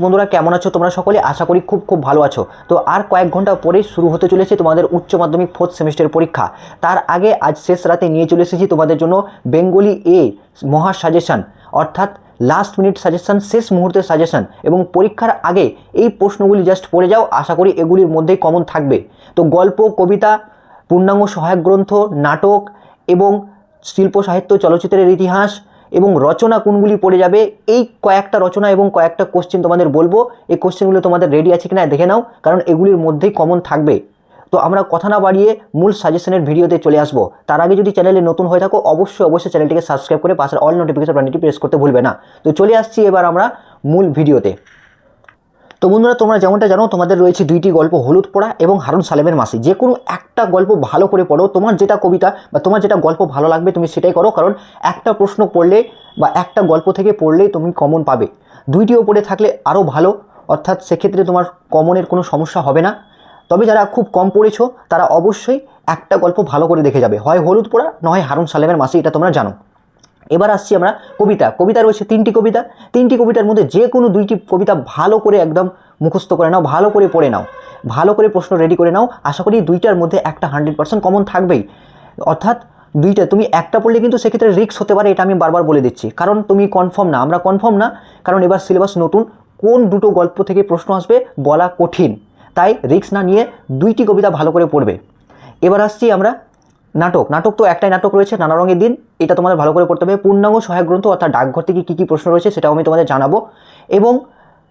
বন্ধুরা কেমন আছো তোমরা সকলে? আশা করি খুব খুব ভালো আছো। তো আর কয়েক ঘন্টা পরেই শুরু হতে চলেছে তোমাদের উচ্চ মাধ্যমিক 4th সেমিস্টারের পরীক্ষা। তার আগে আজ শেষ রাতে নিয়ে চলে এসেছি তোমাদের জন্য বেঙ্গলি এ মহা সাজেশন, অর্থাৎ লাস্ট মিনিট সাজেশন, শেষ মুহূর্তের সাজেশন। এবং পরীক্ষার আগে এই প্রশ্নগুলি জাস্ট পড়ে যাও, আশা করি এগুলির মধ্যেই কমন থাকবে। তো গল্প, কবিতা, পূর্ণাঙ্গ সহায়ক গ্রন্থ, নাটক এবং শিল্প সাহিত্য, চলচ্চিত্রের ইতিহাস এবং রচনা কোনগুলি পড়ে যাবে, এই কয়েকটা রচনা এবং কয়েকটা কোশ্চেন তোমাদের বলবো। এই কোশ্চেনগুলো তোমাদের রেডি আছে কিনা দেখে নাও, কারণ এগুলির মধ্যেই কমন থাকবে। তো আমরা কথা না বাড়িয়ে মূল সাজেশনের ভিডিওতে চলে আসবো। তার আগে যদি চ্যানেলে নতুন হয়ে থাকো অবশ্যই চ্যানেলটিকে সাবস্ক্রাইব করে পাশের অল নোটিফিকেশন বাটনটি প্রেস করতে ভুলবে না। তো চলে আসছি এবার আমরা মূল ভিডিওতে। তো বন্ধুরা, তোমরা যেমনটা জানো তোমাদের রয়েছে দুইটি গল্প, হলুদ পোড়া এবং হারুন সালেমের মাসি। যে কোনো একটা গল্প ভালো করে পড়ো, তোমার যেটা কবিতা বা তোমার যেটা গল্প ভালো লাগবে তুমি সেটাই করো, কারণ একটা প্রশ্ন পড়লে বা একটা গল্প থেকে পড়লেই তুমি কমন পাবে। দুইটিও পড়ে থাকলে আরও ভালো, অর্থাৎ সেক্ষেত্রে তোমার কমনের কোনো সমস্যা হবে না। তবে যারা খুব কম পড়েছো তারা অবশ্যই একটা গল্প ভালো করে দেখে যাবে, হয় হলুদ পোড়া নয় হারুন সালেমের মাসি, এটা তোমরা জানো। এবার আসছি আমরা কবিতা রয়েছে তিনটি কবিতার মধ্যে যে কোনো দুইটি কবিতা ভালো করে একদম মুখস্থ করে নাও, ভালো করে পড়ে নাও, ভালো করে প্রশ্ন রেডি করে নাও। আশা করি দুইটার মধ্যে একটা 100% কমন থাকবেই। অর্থাৎ দুইটা তুমি একটা পড়লে কিন্তু সেক্ষেত্রে রিস্ক হতে পারে, এটা আমি বারবার বলে দিচ্ছি, কারণ তুমি কনফার্ম না, আমরা কনফার্ম না, কারণ এবার সিলেবাস নতুন, কোন দুটো গল্প থেকে প্রশ্ন আসবে বলা কঠিন। তাই রিস্ক না নিয়ে দুইটি কবিতা ভালো করে পড়বে। এবার আসছি আমরা নাটক তো একটাই নাটক রয়েছে, নানা রঙের দিন, এটা তোমাদের ভালো করে পড়তে হবে। পূর্ণাঙ্গ সহায়ক গ্রন্থ অর্থাৎ ডাকঘর থেকে কী কী প্রশ্ন রয়েছে সেটাও আমি তোমাদের জানাবো, এবং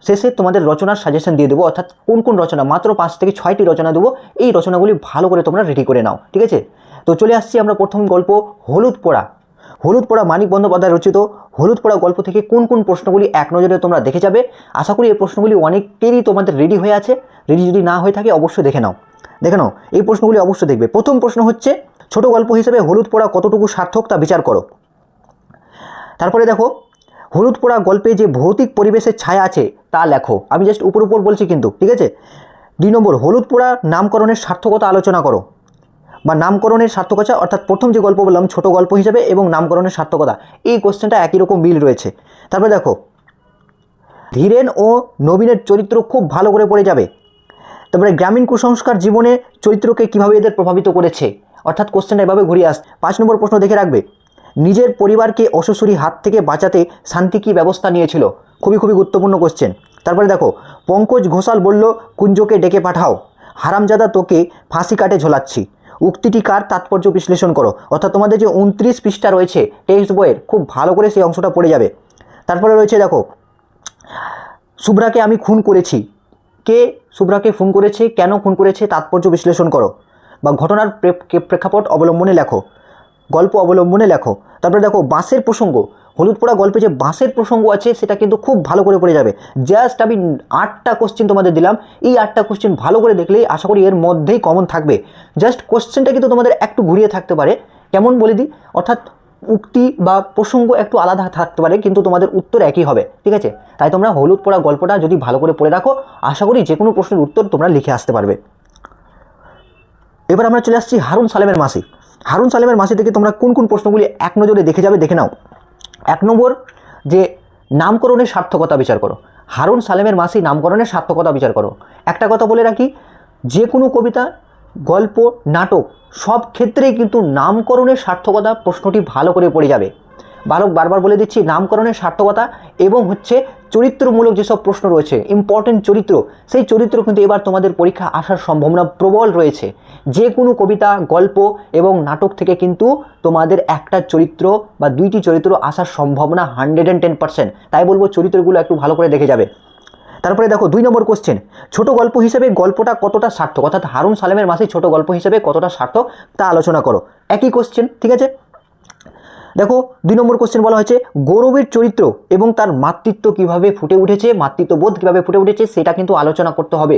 শেষে তোমাদের রচনার সাজেশন দিয়ে দেবো, অর্থাৎ কোন কোন রচনা, মাত্র 5 থেকে 6টি রচনা দেবো। এই রচনাগুলি ভালো করে তোমরা রেডি করে নাও, ঠিক আছে? তো চলে আসছি আমরা প্রথম গল্প হলুদ পোড়া মানিক বন্দ্যোপাধ্যায় রচিত হলুদ পোড়া গল্প থেকে কোন কোন প্রশ্নগুলি এক নজরে তোমরা দেখে যাবে। আশা করি এই প্রশ্নগুলি অনেকেরই তোমাদের রেডি হয়ে আছে, রেডি যদি না হয়ে থাকে অবশ্যই দেখে নাও এই প্রশ্নগুলি অবশ্যই দেখবে। প্রথম প্রশ্ন হচ্ছে, ছোট গল্প হিসেবে হলুদ পোড়া কতটুকু সার্থক তা বিচার করো। তারপরে দেখো, হলুদ পোড়া গল্পে যে ভৌতিক পরিবেশের ছায়া আছে তা লেখো। আমি জাস্ট উপর বলছি কিন্তু, ঠিক আছে? 2 নম্বর, হলুদ পোড়া নামকরণের সার্থকতা আলোচনা করো, বা নামকরণের সার্থকতা, অর্থাৎ প্রথম যে গল্প বললাম ছোট গল্প হিসেবে এবং নামকরণের সার্থকতা, এই কোশ্চেনটা একই রকম মিল রয়েছে। তারপরে দেখো, ধীরেন ও নবীনের চরিত্র খুব ভালো করে পড়ে যাবে। তারপরে গ্রামীণ কুসংস্কার জীবনে চরিত্রকে কীভাবে এদের প্রভাবিত করেছে, অর্থাৎ কোশ্চেনটা এভাবে ঘুরিয়ে আসছে। 5 নম্বর প্রশ্ন দেখে রাখবে, নিজের পরিবারকে অশ্বশুরী হাত থেকে বাঁচাতে শান্তি কী ব্যবস্থা নিয়েছিল। খুবই গুরুত্বপূর্ণ কোশ্চেন। তারপরে দেখো, পঙ্কজ ঘোষাল বলল কুঞ্জকে ডেকে পাঠাও, হারামজাদা তোকে ফাঁসি কাটে ঝোলাচ্ছি, উক্তিটি কার, তাৎপর্য বিশ্লেষণ করো। অর্থাৎ তোমাদের যে 29 পৃষ্ঠা রয়েছে টেক্সট বইয়ের, খুব ভালো করে সেই অংশটা পড়ে যাবে। তারপরে রয়েছে দেখো, শুভ্রাকে আমি খুন করেছি, কে শুভ্রাকে খুন করেছে, কেন খুন করেছে, তাৎপর্য বিশ্লেষণ করো, বা ঘটনার প্রেক্ষাপট অবলম্বনে লেখো, গল্প অবলম্বনে লেখো। তারপরে দেখো, বাঁশের প্রসঙ্গ, হলুদ পোড়া গল্পে যে বাঁশের প্রসঙ্গ আছে সেটা কিন্তু খুব ভালো করে পড়ে যাবে। জাস্ট আমি 8টা কোশ্চেন তোমাদের দিলাম, এই 8টা কোশ্চেন ভালো করে দেখলেই আশা করি এর মধ্যেই কমন থাকবে। জাস্ট কোশ্চেনটা কিন্তু তোমাদের একটু ঘুরিয়ে থাকতে পারে, কেমন বলে দিই, অর্থাৎ উক্তি বা প্রসঙ্গ একটু আলাদা থাকতে পারে, কিন্তু তোমাদের উত্তর একই হবে, ঠিক আছে? তাই তোমরা হলুদ পোড়া গল্পটা যদি ভালো করে পড়ে রাখো, আশা করি যে কোনো প্রশ্নের উত্তর তোমরা লিখে আসতে পারবে। এবার আমরা চলে আসছি হারুন সালেমের মাসি থেকে তোমরা কোন কোন প্রশ্নগুলি এক নজরে দেখে যাবে দেখে নাও। 1 নম্বর, যে নামকরণের সার্থকতা বিচার করো। হারুন সালেমের মাসি নামকরণের সার্থকতা বিচার করো। একটা কথা বলে রাখি, যে কোনো কবিতা, গল্প, নাটক সব ক্ষেত্রেই কিন্তু নামকরণের সার্থকতা প্রশ্নটি ভালো করে পড়ে যাবে। বারবার বলে দিচ্ছি, নামকরণের সার্থকতা এবং হচ্ছে চরিত্রমূলক যেসব প্রশ্ন রয়েছে, ইম্পর্টেন্ট চরিত্র, সেই চরিত্র কিন্তু এবার তোমাদের পরীক্ষা আসার সম্ভাবনা প্রবল রয়েছে। যে কোনো কবিতা, গল্প এবং নাটক থেকে কিন্তু তোমাদের একটা চরিত্র বা 2টি চরিত্র আসার সম্ভাবনা 110%। তাই বলবো চরিত্রগুলো একটু ভালো করে দেখে যাবে। তারপরে দেখো, 2 নম্বর কোশ্চেন, ছোট গল্প হিসেবে গল্পটা কতটা সার্থক, অর্থাৎ হারুন সালেমের মাসি ছোট গল্প হিসেবে কতটা সার্থক তা আলোচনা করো। একই কোশ্চেন, ঠিক আছে? দেখো, 2 নম্বর কোশ্চেন বলা হয়েছে, গৌরবের চরিত্র এবং তার মাতৃত্ব কীভাবে ফুটে উঠেছে, মাতৃত্ববোধ কীভাবে ফুটে উঠেছে সেটা কিন্তু আলোচনা করতে হবে।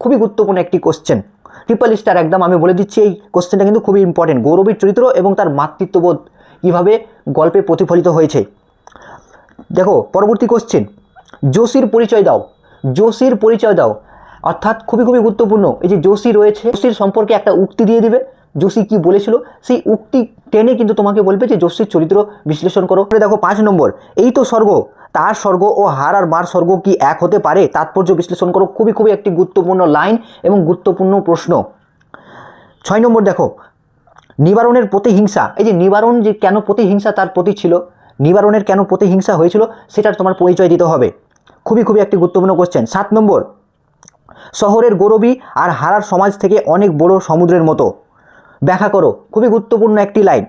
খুবই গুরুত্বপূর্ণ একটি কোশ্চেন, ট্রিপল স্টার একদম আমি বলে দিচ্ছি, এই কোশ্চেনটা কিন্তু খুবই ইম্পর্টেন্ট। গৌরবের চরিত্র এবং তার মাতৃত্ববোধ কীভাবে গল্পে প্রতিফলিত হয়েছে। দেখো, পরবর্তী কোশ্চেন, যোশীর পরিচয় দাও, অর্থাৎ খুবই গুরুত্বপূর্ণ। এই যে যোশী রয়েছে, যোশীর সম্পর্কে একটা উক্তি দিয়ে দিবে, যোশী কি বলেছিল সেই উক্তি টেনে কিন্তু তোমাকে বলবে যে যোশীর চরিত্র বিশ্লেষণ করো। দেখো 5 নম্বর, এই তো স্বর্গ তার স্বর্গ ও হার আর মার স্বর্গ কি এক হতে পারে? তাৎপর্য বিশ্লেষণ করো। খুবই খুবই একটি গুরুত্বপূর্ণ লাইন এবং গুরুত্বপূর্ণ প্রশ্ন। 6 নম্বর দেখো, নিবারণের প্রতিহিংসা, এই যে নিবারণ যে কেন প্রতিহিংসা তার প্রতি ছিল, নিবারণের কেন প্রতিহিংসা হয়েছিল সেটার তোমার পরিচয় দিতে হবে। খুবই খুবই একটি গুরুত্বপূর্ণ কোশ্চেন। 7 নম্বর, শহরের গৌরবী আর হারার সমাজ থেকে অনেক বড় সমুদ্রের মতো, ব্যাখ্যা করো। খুবই গুরুত্বপূর্ণ একটি লাইন।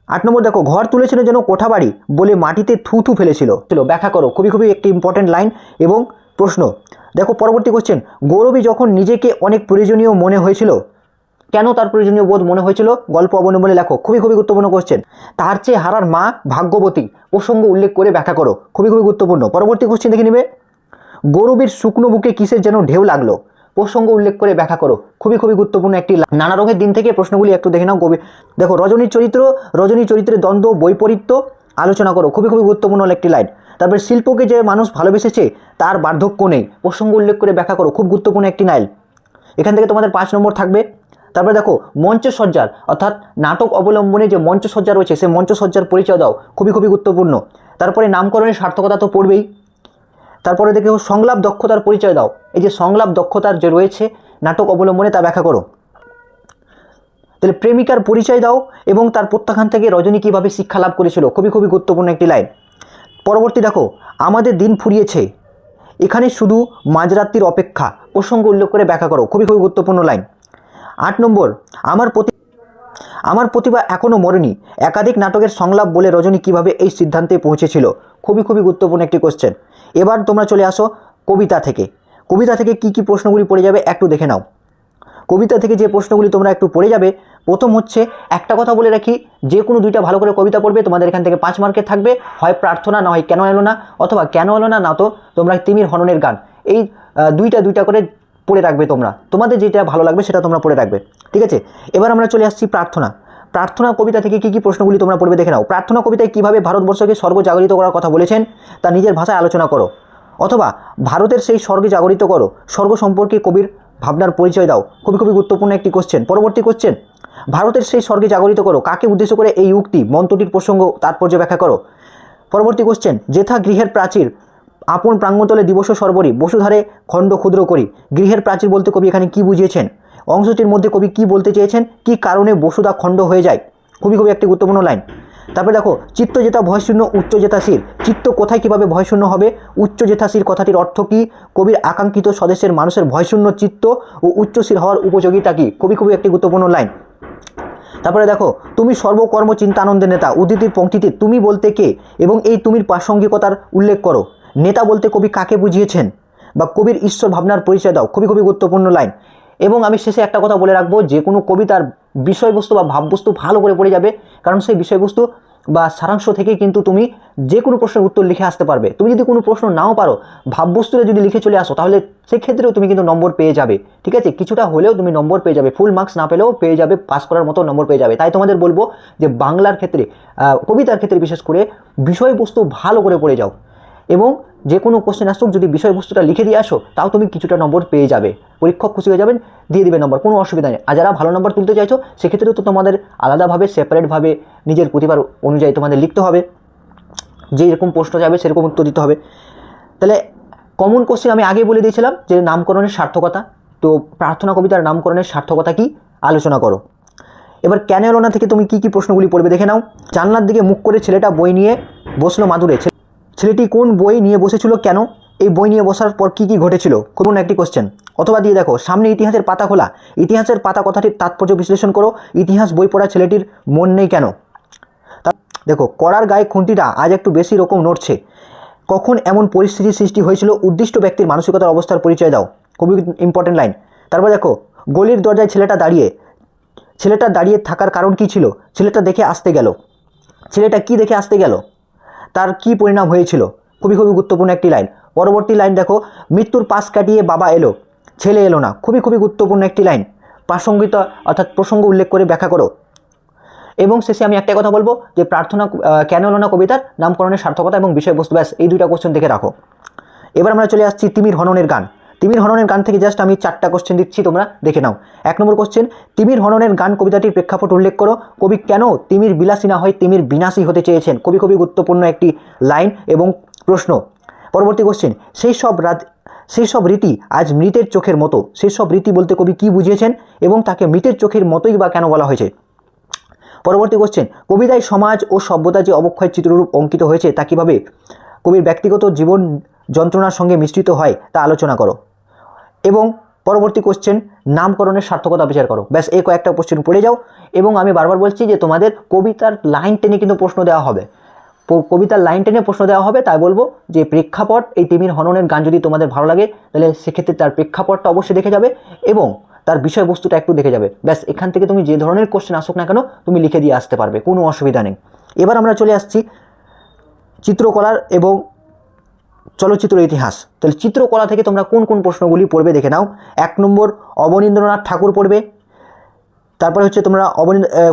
8 নম্বর দেখো, ঘর তুলেছিল যেন কোঠাবাড়ি বলে মাটিতে থু থু ফেলেছিল, ব্যাখ্যা করো। খুবই খুবই একটি ইম্পর্টেন্ট লাইন এবং প্রশ্ন। দেখো পরবর্তী কোশ্চেন, গৌরবী যখন নিজেকে অনেক প্রয়োজনীয় মনে হয়েছিল, কেন তার প্রয়োজনীয় বোধ মনে হয়েছিল গল্প অবলম্বনে লেখো। খুবই খুবই গুরুত্বপূর্ণ কোশ্চেন। তার চেয়ে হারার মা ভাগ্যবতী প্রসঙ্গ উল্লেখ করে ব্যাখ্যা করো। খুবই খুবই গুরুত্বপূর্ণ। পরবর্তী কোশ্চেন দেখে নেবে, গৌরবীর শুকনো বুকে কিসের যেন ঢেউ লাগলো, প্রসঙ্গ উল্লেখ করে ব্যাখ্যা করো। খুবই খুবই গুরুত্বপূর্ণ একটি নানা রঙের দিন থেকে প্রশ্নগুলি একটু দেখে নাও। দেখো রজনীর চরিত্র, রজনীর চরিত্রের দ্বন্দ্ব বৈপরীত্য আলোচনা করো। খুবই খুবই গুরুত্বপূর্ণ একটি লাইন। তারপরে শিল্পকে যে মানুষ ভালোবেসেছে তার বার্ধক্য নেই, প্রসঙ্গ উল্লেখ করে ব্যাখ্যা করো। খুব গুরুত্বপূর্ণ একটি লাইন। এখান থেকে তোমাদের 5 নম্বর থাকবে। তারপরে দেখো মঞ্চসজ্জার অর্থাৎ নাটক অবলম্বনে যে মঞ্চসজ্জা রয়েছে সেই মঞ্চসজ্জার পরিচয় দাও। খুবই খুবই গুরুত্বপূর্ণ। তারপরে নামকরণের সার্থকতা তো পড়বেই। তারপরে দেখো সংলাপ দক্ষতার পরিচয় দাও। এই যে সংলাপ দক্ষতার যে রয়েছে নাটক অবলম্বনে তা ব্যাখ্যা করো। তাহলে প্রেমিকার পরিচয় দাও এবং তার প্রত্যাখ্যান থেকে রজনী কীভাবে শিক্ষা লাভ করেছিল। খুবই খুবই গুরুত্বপূর্ণ একটি লাইন। পরবর্তী দেখো, আমাদের দিন ফুরিয়েছে, এখানে শুধু মাঝরাত্রির অপেক্ষা, প্রসঙ্গ উল্লেখ করে ব্যাখ্যা করো। খুবই খুবই গুরুত্বপূর্ণ লাইন। 8 নম্বর, আমার প্রতিভা এখনও মরেনি, একাধিক নাটকের সংলাপ বলে রজনী কিভাবে এই সিদ্ধান্তে পৌঁছেছিল। খুবই খুবই গুরুত্বপূর্ণ একটি কোশ্চেন। এবার তোমরা চলে আসো কবিতা থেকে। কবিতা থেকে কি কি প্রশ্নগুলি পড়ে যাবে একটু দেখে নাও। কবিতা থেকে যে প্রশ্নগুলি তোমরা একটু পড়ে যাবে, প্রথম হচ্ছে, একটা কথা বলে রাখি, যে কোনো 2টা ভালো করে কবিতা পড়বে তোমাদের এখান থেকে 5 মার্কের থাকবে। হয় প্রার্থনা, না হয় কেন এলো না, অথবা কেন এলো না, না তো তোমরা তিমির হননের গান। এই 2টা করে পড়ে রাখবে তোমরা, তোমাদের যেটা ভালো লাগবে সেটা তোমরা পড়ে রাখবে, ঠিক আছে। এবার আমরা চলে আসছি প্রার্থনা। প্রার্থনা কবিতা থেকে কি কি প্রশ্নগুলি তোমরা পড়বে দেখে নাও। প্রার্থনা কবিতায় কীভাবে ভারতবর্ষকে স্বর্গজাগরিত করার কথা বলেছেন তা নিজের ভাষায় আলোচনা করো, অথবা ভারতের সেই স্বর্গে জাগরিত করো, স্বর্গ সম্পর্কে কবির ভাবনার পরিচয় দাও। খুবই খুবই গুরুত্বপূর্ণ একটি কোশ্চেন। পরবর্তী কোশ্চেন, ভারতের সেই স্বর্গে জাগরিত করো কাকে উদ্দেশ্য করে এই উক্তি, মন্ত্রটির প্রসঙ্গ তাৎপর্য ব্যাখ্যা করো। পরবর্তী কোশ্চেন, যেথা গৃহের প্রাচীর আপন প্রাঙ্গণতলে দিবস সর্বরী বসুধারে খণ্ড ক্ষুদ্র করি, গৃহের প্রাচীর বলতে কবি এখানে কি বুঝিয়েছেন, অংশটির মধ্যে কবি কি বলতে চেয়েছেন, কি কারণে বসুধা খণ্ড হয়ে যায়। খুবই খুবই একটি গুরুত্বপূর্ণ লাইন। তারপরে দেখো, চিত্ত জেতা ভয়শূন্য উচ্চ জেতাশীর, চিত্ত কোথায় কিভাবে ভয়শূন্য হবে, উচ্চ জেতাশীর কথাটির অর্থ কী, কবির আকাঙ্ক্ষিত স্বদেশের মানুষের ভয়শূন্য চিত্ত ও উচ্চশীর হওয়ার উপযোগিতা কী। খুবই খুবই একটি গুরুত্বপূর্ণ লাইন। তারপরে দেখো, তুমি সর্বকর্ম চিন্তানন্দের নেতা, উদ্ধৃতির পংক্তিতে তুমি বলতে কে এবং এই তুমির প্রাসঙ্গিকতার উল্লেখ করো। নেতা বলতে কবি কাকে বুঝিয়েছেন বা কবির ঈশ্বর ভাবনার পরিচয় দাও। খুবই খুবই গুরুত্বপূর্ণ লাইন। এবং আমি শেষে একটা কথা বলে রাখবো, যে কোনো কবিতার বিষয়বস্তু বা ভাববস্তু ভালো করে পড়ে যাবে, কারণ সেই বিষয়বস্তু বা সারাংশ থেকে কিন্তু তুমি যে কোনো প্রশ্নের উত্তর লিখে আসতে পারবে। তুমি যদি কোনো প্রশ্ন নাও পারো, ভাববস্তুতে যদি লিখে চলে আসো, তাহলে সেক্ষেত্রেও তুমি কিন্তু নম্বর পেয়ে যাবে, ঠিক আছে। কিছুটা হলেও তুমি নম্বর পেয়ে যাবে, ফুল মার্কস না পেলেও পেয়ে যাবে, পাস করার মতো নম্বর পেয়ে যাবে। তাই তোমাদের বলবো যে বাংলার ক্ষেত্রে, কবিতার ক্ষেত্রে বিশেষ করে বিষয়বস্তু ভালো করে পড়ে যাও, এবং যে কোনো কোশ্চেন আসুক যদি বিষয়বস্তুটা লিখে দিয়ে আসো, তাও তুমি কিছুটা নম্বর পেয়ে যাবে। পরীক্ষক খুশি হয়ে যাবেন, দিয়ে দিবে নম্বর, কোনো অসুবিধা নেই। আর যারা ভালো নম্বর তুলতে চাইছো সেক্ষেত্রেও তো তোমাদের আলাদাভাবে সেপারেটভাবে নিজের প্রতিভার অনুযায়ী তোমাদের লিখতে হবে, যেরকম প্রশ্ন যাবে সেরকম উত্তর দিতে হবে। তাহলে কমন কোশ্চেন আমি আগেই বলে দিয়েছিলাম যে নামকরণের সার্থকতা, তো প্রার্থনা কবিতার নামকরণের সার্থকতা কি আলোচনা করো। এবার কেন এলো না থেকে তুমি কি কি প্রশ্নগুলি পড়বে দেখে নাও। জানলার দিকে মুখ করে ছেলেটা বই নিয়ে বসলো মাদুরে, ছেলেটি কোন বই নিয়ে বসেছিল, কেন এই বই নিয়ে বসার পর কি কি ঘটেছিল, কোন একটি কোশ্চেন। অথবা দিয়ে দেখো, সামনে ইতিহাসের পাতা খোলা, ইতিহাসের পাতা কথাটির তাৎপর্য বিশ্লেষণ করো, ইতিহাস বই পড়া ছেলেটির মন নেই কেন। দেখো, কড়ার গায়ে খুঁটিটা আজ একটু বেশি রকম নড়ছে, কখন এমন পরিস্থিতির সৃষ্টি হয়েছিল, উদ্দিষ্ট ব্যক্তির মানসিকতার অবস্থার পরিচয় দাও। খুবই ইম্পর্টেন্ট লাইন। তারপর দেখো, গলির দরজায় ছেলেটা দাঁড়িয়ে থাকার কারণ কি ছিল, ছেলেটা দেখে আসতে গেল, ছেলেটা কি দেখে আসতে গেল, তার কি পরিণাম হয়েছিল। খুবই খুবই গুরুত্বপূর্ণ একটি লাইন। পরবর্তী লাইন দেখো, মৃত্যুর পাশ কাটিয়ে বাবা এলো, ছেলে এলো না। খুবই খুবই গুরুত্বপূর্ণ একটি লাইন। প্রাসঙ্গিক অর্থাৎ প্রসঙ্গ উল্লেখ করে ব্যাখ্যা করো। এবং শেষে আমি একটা কথা বলবো যে প্রার্থনা কেন এলো না কবিতার নামকরণের সার্থকতা এবং বিষয়বস্তু, ব্যাস এই 2টা কোশ্চেন দেখে রাখো। এবার আমরা চলে আসছি তিমির হননের গান। তিমির হননের গান থেকে জাস্ট আমি 4টা কোশ্চেন দিচ্ছি, তোমরা দেখে নাও। 1 নম্বর কোশ্চেন, তিমির হননের গান কবিতাটির প্রেক্ষাপট উল্লেখ করো। কবি কেন তিমির বিলাসী না হয় তিমির বিনাশী হতে চেয়েছেন? খুবই গুরুত্বপূর্ণ একটি লাইন এবং প্রশ্ন। পরবর্তী কোশ্চেন, সেই সব রীতি আজ মৃতের চোখের মতো। সেই সব রীতি বলতে কবি কি বুঝিয়েছেন এবং তাকে মৃতের চোখের মতোই বা কেন বলা হয়েছে? পরবর্তী কোশ্চেন, কবিতায় সমাজ ও সভ্যতা যে অবক্ষয় চিত্ররূপ অঙ্কিত হয়েছে তা কীভাবে কবির ব্যক্তিগত জীবন যন্ত্রণার সঙ্গে মিশ্রিত হয় তা আলোচনা করো। এবং পরবর্তী কোশ্চেন, নামকরণের সার্থকতা বিচার করো। ব্যাস এই কয়েকটা কোশ্চেন পড়ে যাও। এবং আমি বারবার বলছি যে তোমাদের কবিতার লাইন টেনে কিন্তু প্রশ্ন দেওয়া হবে, কবিতার লাইন টেনে প্রশ্ন দেওয়া হবে। তাই বলবো যে প্রেক্ষাপট, এই তিমির হননের গান যদি তোমাদের ভালো লাগে তাহলে সেক্ষেত্রে তার প্রেক্ষাপটটা অবশ্যই দেখে যাবে এবং তার বিষয়বস্তুটা একটু দেখে যাবে। ব্যাস এখান থেকে তুমি যে ধরনের কোশ্চেন আসুক না কেন তুমি লিখে দিয়ে আসতে পারবে, কোনো অসুবিধা নেই। এবার আমরা চলে আসছি চিত্রকলার এবং চলচ্চিত্র ইতিহাস। তাহলে চিত্রকলা থেকে তোমরা কোন কোন প্রশ্নগুলি পড়বে দেখে নাও। 1 নম্বর, অবনীন্দ্রনাথ ঠাকুর পড়বে। তারপরে হচ্ছে তোমরা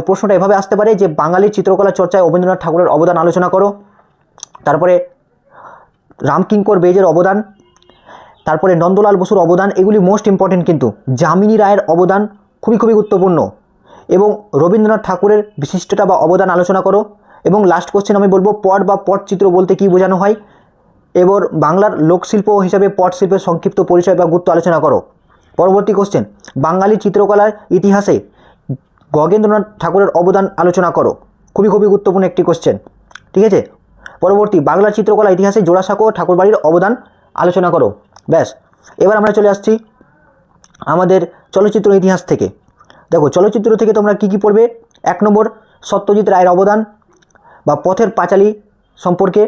প্রশ্নটা এভাবে আসতে পারে যে বাঙালির চিত্রকলা চর্চায় অবনীন্দ্রনাথ ঠাকুরের অবদান আলোচনা করো। তারপরে রামকিঙ্কর বেজের অবদান, তারপরে নন্দলাল বসুর অবদান, এগুলি মোস্ট ইম্পর্টেন্ট কিন্তু। যামিনী রায়ের অবদান খুবই গুরুত্বপূর্ণ এবং রবীন্দ্রনাথ ঠাকুরের বিশিষ্টতা বা অবদান আলোচনা করো। এবং লাস্ট কোশ্চেন আমি বলবো পট বা পটচিত্র বলতে কী বোঝানো হয়। এবার বাংলার লোকশিল্প হিসাবে পটশিল্পের সংক্ষিপ্ত পরিচয় বা গুরুত্ব আলোচনা করো। পরবর্তী কোশ্চেন, বাঙালি চিত্রকলার ইতিহাসে গগেন্দ্রনাথ ঠাকুরের অবদান আলোচনা করো। খুবই গুরুত্বপূর্ণ একটি কোশ্চেন, ঠিক আছে। পরবর্তী, বাংলার চিত্রকলা ইতিহাসে জোড়াসাঁকো ঠাকুরবাড়ির অবদান আলোচনা করো। ব্যাস এবার আমরা চলে আসছি আমাদের চলচ্চিত্র ইতিহাস থেকে। দেখো চলচ্চিত্র থেকে তোমরা কি কি পড়বে। 1 নম্বর, সত্যজিৎ রায়ের অবদান বা পথের পাঁচালী সম্পর্কে।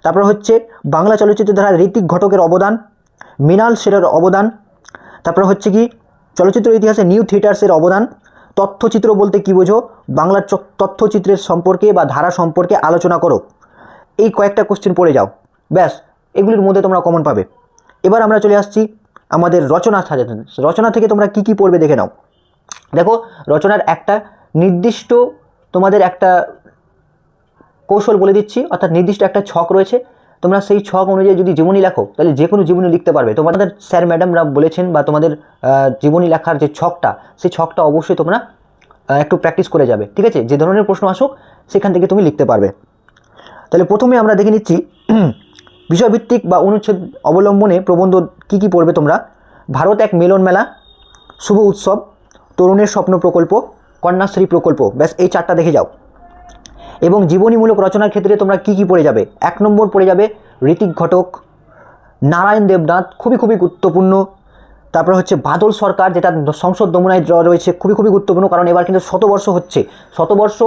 তারপর হচ্ছে বাংলা চলচ্চিত্র ধারা ঋত্বিক ঘটকের অবদান, মৃণাল সেনের অবদান। তারপর হচ্ছে কি চলচ্চিত্র ইতিহাসে নিউ থিয়েটার্সের অবদান। তথ্যচিত্র বলতে কী বোঝো, বাংলার তথ্যচিত্রের সম্পর্কে বা ধারা সম্পর্কে আলোচনা করো। এই কয়েকটা কোশ্চেন পড়ে যাও, ব্যাস এগুলির মধ্যে তোমরা কমন পাবে। এবার আমরা চলে আসছি আমাদের রচনা সাজানো। রচনা থেকে তোমরা কি কি পড়বে দেখে নাও। দেখো রচনার একটা নির্দিষ্ট তোমাদের একটা কৌশল বলে দিচ্ছি, অর্থাৎ নির্দিষ্ট একটা ছক রয়েছে। তোমরা সেই ছক অনুযায়ী যদি জীবনী লেখো তাহলে যে কোনো জীবনী লিখতে পারবে। তোমাদের স্যার ম্যাডামরা বলেছেন বা তোমাদের জীবনী লেখার যে ছকটা, সেই ছকটা অবশ্যই তোমরা একটু প্র্যাকটিস করে যাবে, ঠিক আছে। যে ধরনের প্রশ্ন আসুক সেখান থেকে তুমি লিখতে পারবে। তাহলে প্রথমে আমরা দেখে নিচ্ছি বিষয়ভিত্তিক বা অনুচ্ছেদ অবলম্বনে প্রবন্ধ কি কি পড়বে তোমরা। ভারত এক মিলন মেলা, শুভ উৎসব, তরুণের স্বপ্ন প্রকল্প, কন্যাশ্রী প্রকল্প। ব্যাস এই 4টা দেখে যাও। এবং জীবনীমূলক রচনার ক্ষেত্রে তোমরা কি কি পড়ে যাবে। 1 নম্বর পড়ে যাবে ঋত্বিক ঘটক, নারায়ণ দেবনাথ, খুবই গুরুত্বপূর্ণ। তারপর হচ্ছে বাদল সরকার, যেটা সংসদ নমুনায় রয়েছে, খুবই গুরুত্বপূর্ণ। কারণ এবার কিন্তু শতবর্ষ হচ্ছে, শতবর্ষ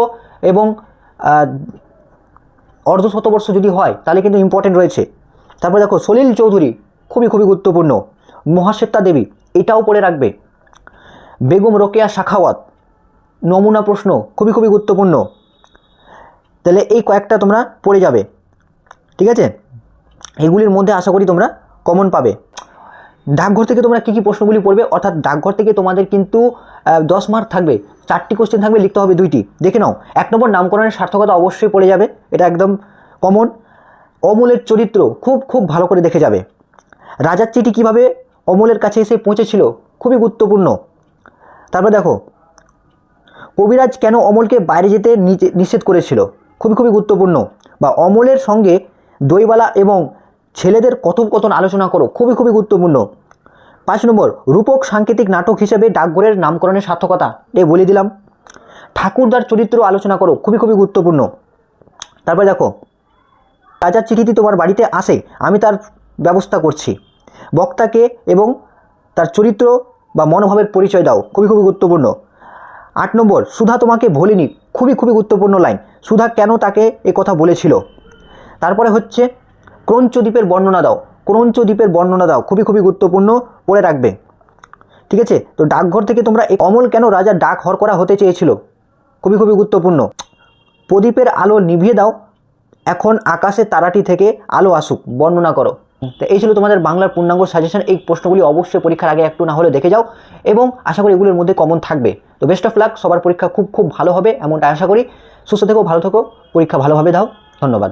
এবং অর্ধশতবর্ষ যদি হয় তাহলে কিন্তু ইম্পর্টেন্ট রয়েছে। তারপরে দেখো সলিল চৌধুরী, খুবই গুরুত্বপূর্ণ। মহাশ্বেতা দেবী, এটাও পড়ে রাখবে। বেগম রোকেয়া সাখাওয়াত, নমুনা প্রশ্ন, খুবই গুরুত্বপূর্ণ। তাহলে এই কয়েকটা তোমরা পড়ে যাবে, ঠিক আছে। এগুলির মধ্যে আশা করি তোমরা কমন পাবে। ডাকঘর থেকে তোমরা কী কী প্রশ্নগুলি পড়বে, অর্থাৎ ডাকঘর থেকে তোমাদের কিন্তু 10 মার্ক থাকবে, 4টি কোশ্চেন থাকবে, লিখতে হবে 2টি। দেখে নাও। 1 নম্বর, নামকরণের সার্থকতা অবশ্যই পড়ে যাবে, এটা একদম কমন। অমলের চরিত্র খুব ভালো করে দেখে যাবে। রাজার চিঠি কীভাবে অমলের কাছে এসে পৌঁছেছিল, খুবই গুরুত্বপূর্ণ। তারপর দেখো কবিরাজ কেন অমলকে বাইরে যেতে নিষেধ করেছিল, খুবই গুরুত্বপূর্ণ। বা অমলের সঙ্গে দইবালা এবং ছেলেদের কথোপকথন আলোচনা করো, খুবই গুরুত্বপূর্ণ। 5 নম্বর, রূপক সাংকেতিক নাটক হিসেবে ডাকঘরের নামকরণের সার্থকতা বলে দিলাম। ঠাকুরদার চরিত্র আলোচনা করো, খুবই গুরুত্বপূর্ণ। তারপরে দেখো রাজার চিঠিটি তোমার বাড়িতে আসে, আমি তার ব্যবস্থা করছি। বক্তাকে এবং তার চরিত্র বা মনোভাবের পরিচয় দাও, খুবই গুরুত্বপূর্ণ। 8 নম্বর, সুধা তোমাকে ভোলেনি, খুবই গুরুত্বপূর্ণ লাইন। সুধা কেন তাকে এ কথা বলেছিল। তারপরে হচ্ছে ক্রঞ্চ দ্বীপের বর্ণনা দাও, ক্রঞ্চ দ্বীপের বর্ণনা দাও, খুবই গুরুত্বপূর্ণ, পড়ে রাখবে, ঠিক আছে। তো ডাকঘর থেকে তোমরা অমল কেন রাজা ডাক হরকরা হতে চেয়েছিল, খুবই গুরুত্বপূর্ণ। প্রদীপের আলো নিভিয়ে দাও, এখন আকাশে তারাটি থেকে আলো আসুক, বর্ণনা করো। তো এই ছিল তোমাদের বাংলার পূর্ণাঙ্গ সাজেশন। এই প্রশ্নগুলি অবশ্যই পরীক্ষার আগে একটু না হলে দেখে যাও এবং আশা করি এগুলোর মধ্যে কমন থাকবে। তো বেস্ট অফ লাক, সবার পরীক্ষা খুব ভালো হবে এমনটা আশা করি। সুস্থ থেকো, ভালো থেকো, পরীক্ষা ভালোভাবে দাও। ধন্যবাদ।